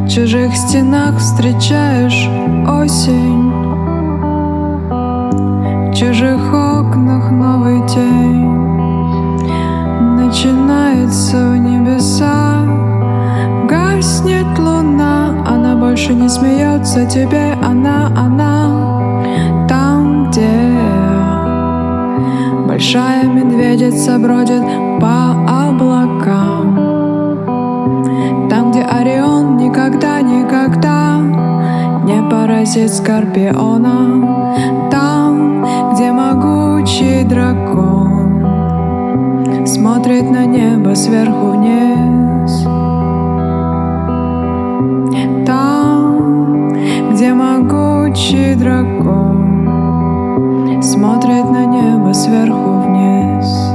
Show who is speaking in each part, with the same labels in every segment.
Speaker 1: В чужих стенах встречаешь осень, в чужих окнах новый день. Начинается в небесах, гаснет луна. Она больше не смеется, теперь она там, где большая медведица бродит по облакам, там, где Орион никогда не поразит Скорпиона, там, где могучий дракон смотрит на небо сверху вниз, там, где могучий дракон смотрит на небо сверху вниз.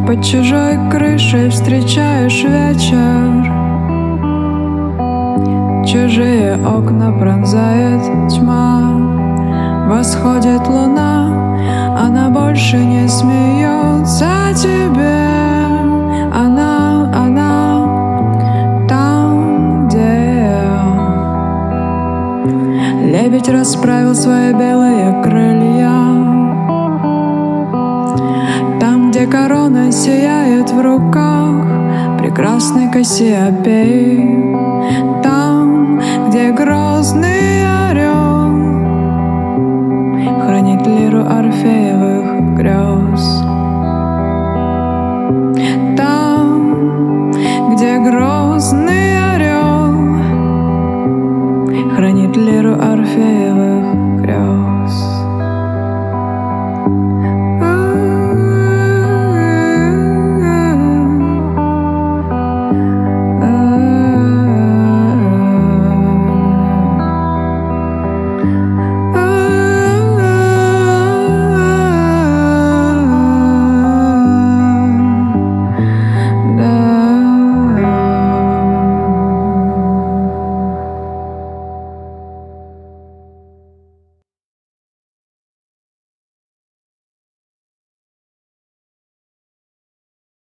Speaker 1: Под чужой крышей встречаешь вечер, чужие окна пронзает тьма. Восходит луна, она больше не смеется тебе. Она там, где лебедь расправил свои белые крылья, где корона сияет в руках прекрасной Кассиопеи, там, где грозный орел хранит лиру Орфея